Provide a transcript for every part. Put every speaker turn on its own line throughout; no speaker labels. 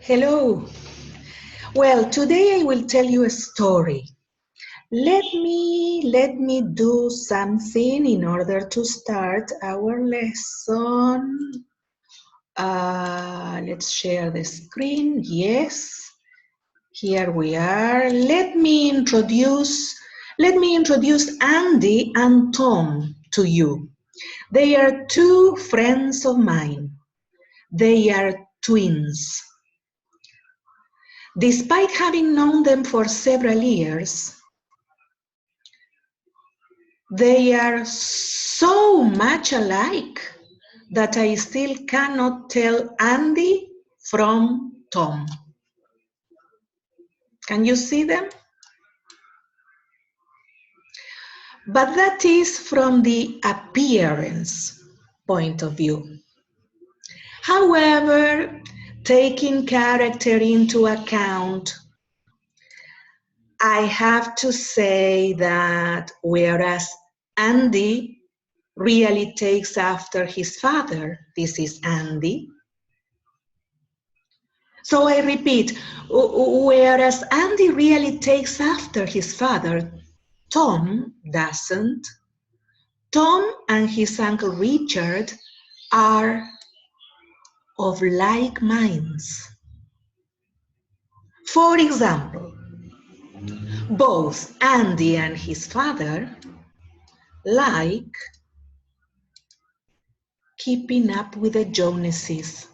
Hello. Well, today I will tell you a story. Let me do something in order to start our lesson. Let's share the screen. Yes, here we are. Let me introduce Andy and Tom to you. They are two friends of mine. They are twins. Despite having known them for several years, they are so much alike that I still cannot tell Andy from Tom. Can you see them? But that is from the appearance point of view. However, taking character into account, I have to say that whereas Andy really takes after his father, this is Andy. So I repeat, whereas Andy really takes after his father, Tom doesn't. Tom and his uncle Richard are of like minds. For example, both Andy and his father like keeping up with the Joneses.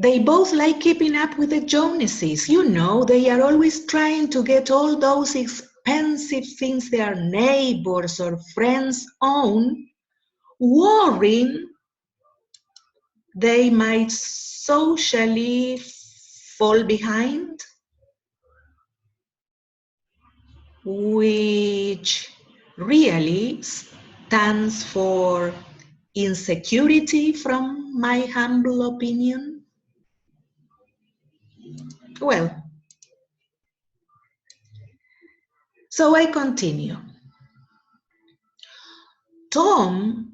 They both like keeping up with the Joneses. You know, they are always trying to get all those expensive things their neighbors or friends own, worrying they might socially fall behind, which really stands for insecurity from my humble opinion. Well, so I continue. Tom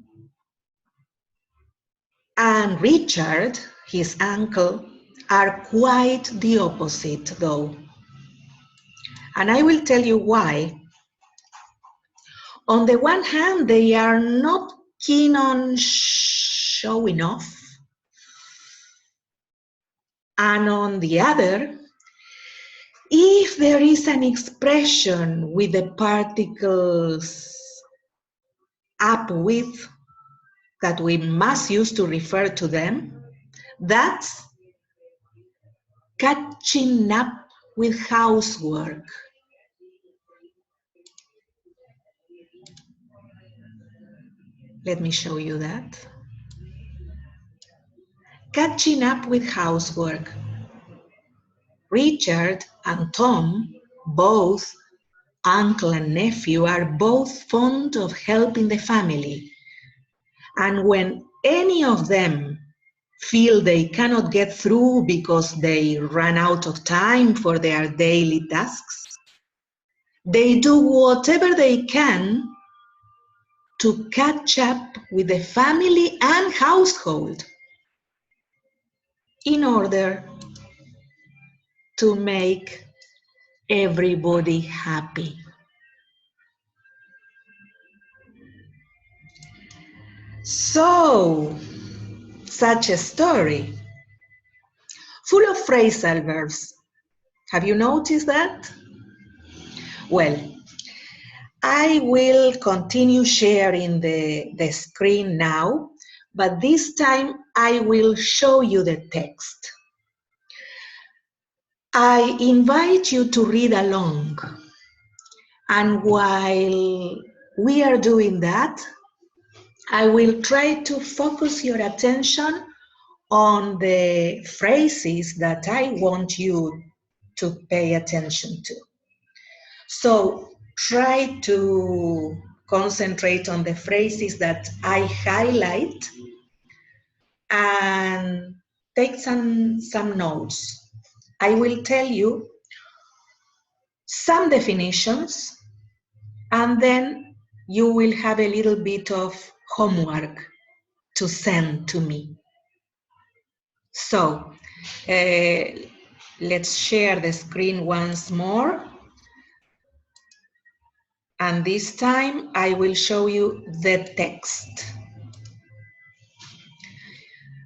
and Richard, his uncle, are quite the opposite though. And I will tell you why. On the one hand, they are not keen on showing off. And on the other, if there is an expression with the particles up with that we must use to refer to them, that's catching up with housework. Let me show you that. Catching up with housework. Richard and Tom, both uncle and nephew, are both fond of helping the family. And when any of them feel they cannot get through because they run out of time for their daily tasks, they do whatever they can to catch up with the family and household in order to make everybody happy. So, such a story, full of phrasal verbs. Have you noticed that? Well, I will continue sharing the screen now, but this time I will show you the text. I invite you to read along, and while we are doing that, I will try to focus your attention on the phrases that I want you to pay attention to. So try to concentrate on the phrases that I highlight and take some notes. I will tell you some definitions and then you will have a little bit of homework to send to me. So, let's share the screen once more. And this time I will show you the text.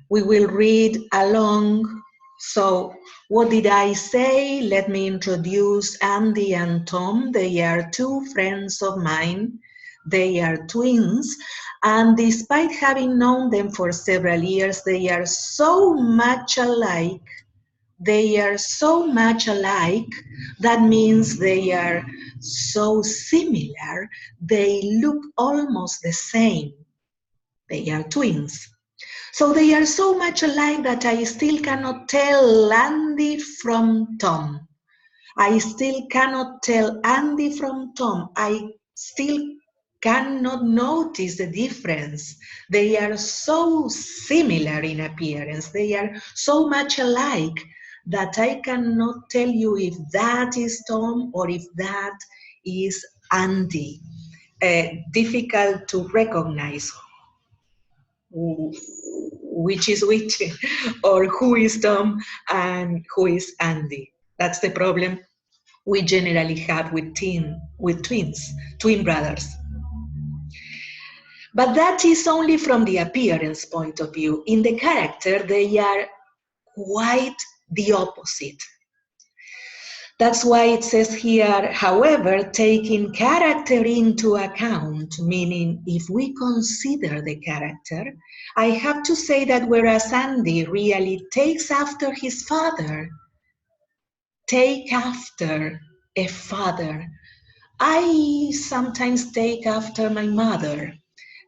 We will read along. So, what did I say? Let me introduce Andy and Tom. They are two friends of mine. They are twins. And despite having known them for several years, they are so much alike. They are so much alike. That means they are so similar. They look almost the same. They are twins. So they are so much alike that I still cannot tell Andy from Tom. I still cannot tell Andy from Tom. I still cannot notice the difference. They are so similar in appearance. They are so much alike that I cannot tell you if that is Tom or if that is Andy. Difficult to recognize which is which, or who is Tom and who is Andy. That's the problem we generally have with twins, twin brothers. But that is only from the appearance point of view. In the character, they are quite the opposite. That's why it says here, however, taking character into account, meaning if we consider the character, I have to say that whereas Andy really takes after his father, take after a father, I sometimes take after my mother,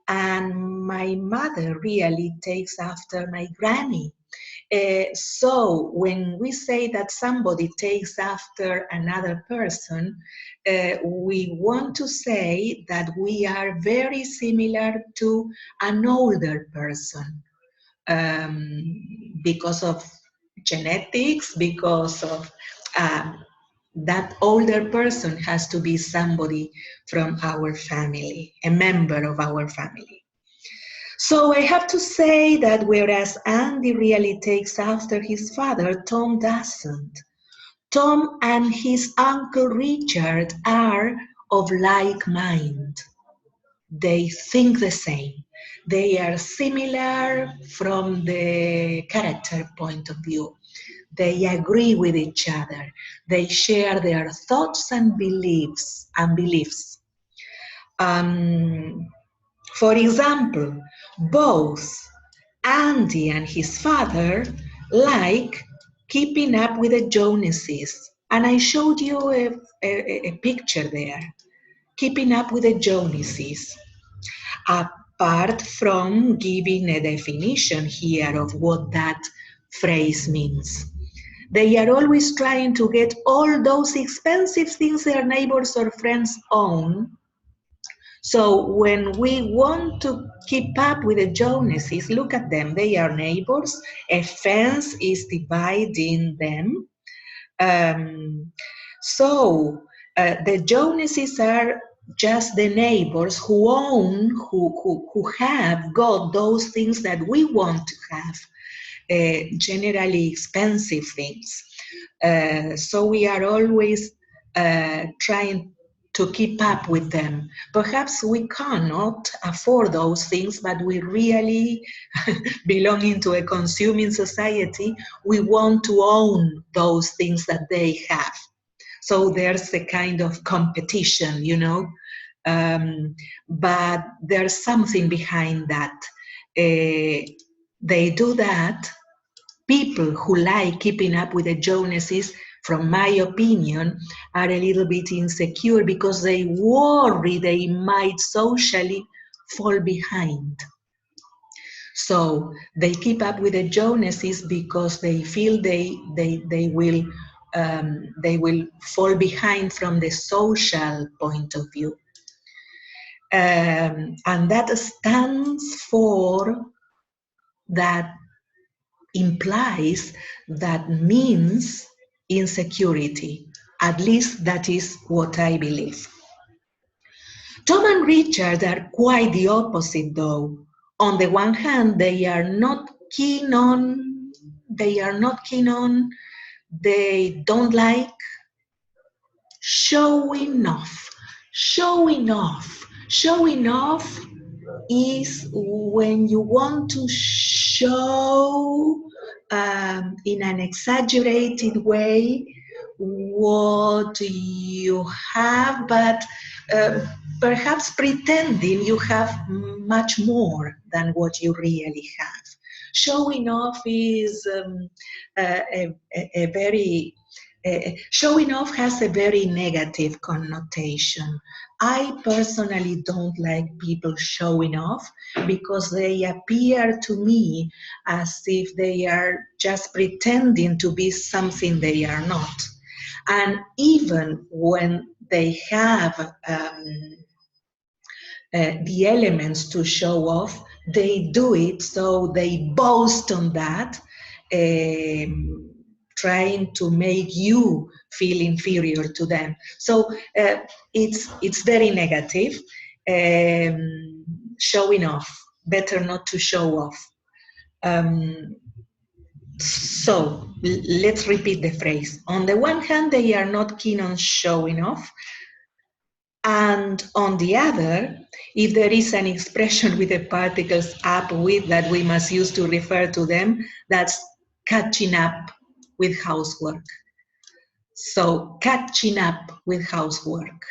and my mother really takes after my granny. So when we say that somebody takes after another person, we want to say that we are very similar to an older person because of genetics, because of that older person has to be somebody from our family, a member of our family. So I have to say that whereas Andy really takes after his father, Tom doesn't. Tom and his uncle Richard are of like mind. They think the same. They are similar from the character point of view. They agree with each other. They share their thoughts and beliefs. For example, both Andy and his father like keeping up with the Joneses. And I showed you a picture there. Keeping up with the Joneses. Apart from giving a definition here of what that phrase means. They are always trying to get all those expensive things their neighbors or friends own. So when we want to keep up with the Joneses, look at them, they are neighbors, a fence is dividing them. The Joneses are just the neighbors who own, who have got those things that we want to have, generally expensive things. So we are always trying to keep up with them. Perhaps we cannot afford those things, but we really, belonging to a consuming society, we want to own those things that they have. So there's a kind of competition, you know, but there's something behind that. They do that. People who like keeping up with the Joneses, from my opinion, are a little bit insecure because they worry they might socially fall behind. So they keep up with the Joneses because they feel they will fall behind from the social point of view. And that stands for, that implies, that means insecurity. At least that is what I believe. Tom and Richard are quite the opposite though. On the one hand, they are not keen on they are not keen on, they don't like. Showing off. Showing off. Showing off is when you want to show in an exaggerated way what you have, but perhaps pretending you have much more than what you really have. Showing off is a very showing off has a very negative connotation. I personally don't like people showing off because they appear to me as if they are just pretending to be something they are not. And even when they have the elements to show off, they do it, so they boast on that, trying to make you feel inferior to them. So it's very negative. Showing off, better not to show off. So let's repeat the phrase. On the one hand, they are not keen on showing off. And on the other, if there is an expression with the particles up with that we must use to refer to them, that's catching up with housework. So catching up with housework.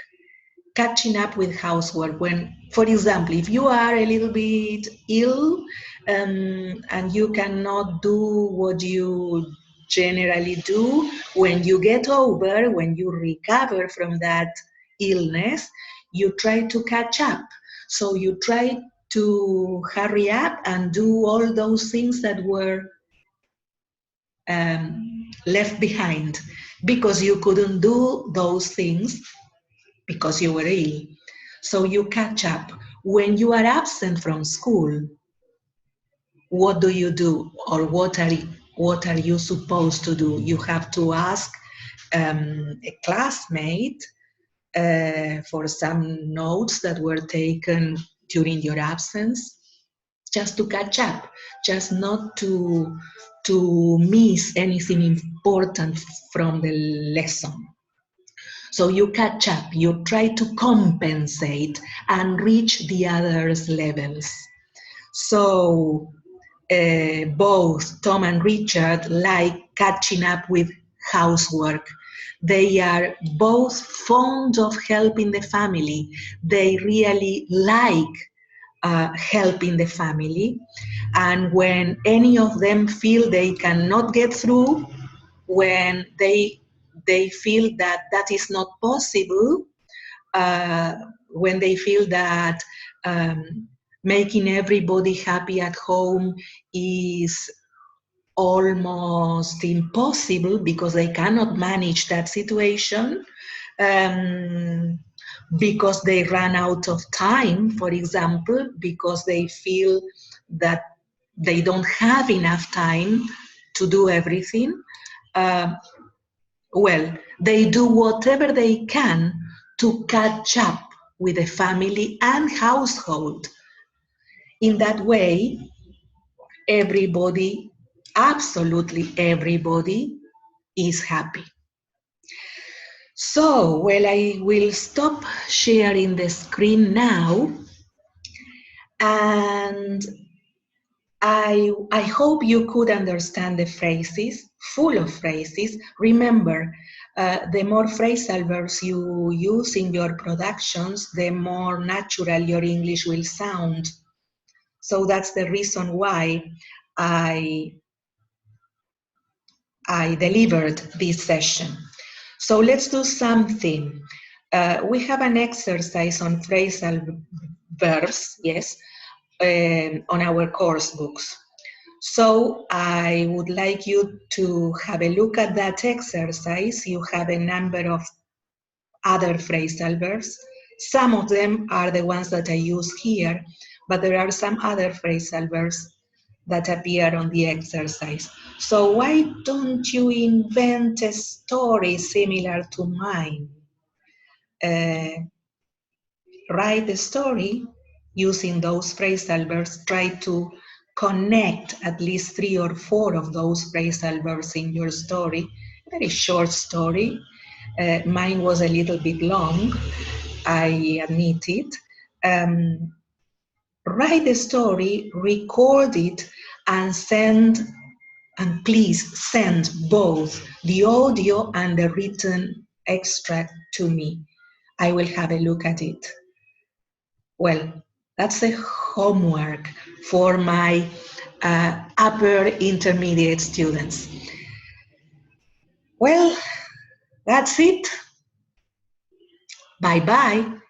Catching up with housework when, for example, if you are a little bit ill and you cannot do what you generally do, when you get over, when you recover from that illness, you try to catch up. So you try to hurry up and do all those things that were left behind because you couldn't do those things because you were ill. So you catch up. When you are absent from school, what do you do, or what are you supposed to do? You have to ask a classmate for some notes that were taken during your absence, just to catch up, just not to miss anything important from the lesson. So you catch up, you try to compensate and reach the other's levels. So both Tom and Richard like catching up with housework. They are both fond of helping the family. They really like helping the family. And when any of them feel they cannot get through, when they feel that that is not possible, when they feel that making everybody happy at home is almost impossible because they cannot manage that situation, because they run out of time, for example, because they feel that they don't have enough time to do everything. Well, they do whatever they can to catch up with the family and household. In that way, everybody, absolutely everybody, is happy. So, well, I will stop sharing the screen now, and I hope you could understand the phrases, full of phrases. Remember, the more phrasal verbs you use in your productions, the more natural your English will sound. So that's the reason why I delivered this session. So let's do something. We have an exercise on phrasal verbs, yes, on our course books. So I would like you to have a look at that exercise. You have a number of other phrasal verbs. Some of them are the ones that I use here, but there are some other phrasal verbs that appear on the exercise. So why don't you invent a story similar to mine? Write a story using those phrasal verbs. Try to connect at least 3 or 4 of those phrasal verbs in your story. Very short story. Mine was a little bit long, I admit it. Write the story, record it, and please send both the audio and the written extract to me. I will have a look at it. Well, that's the homework for my upper intermediate students. Well, that's it. Bye-bye.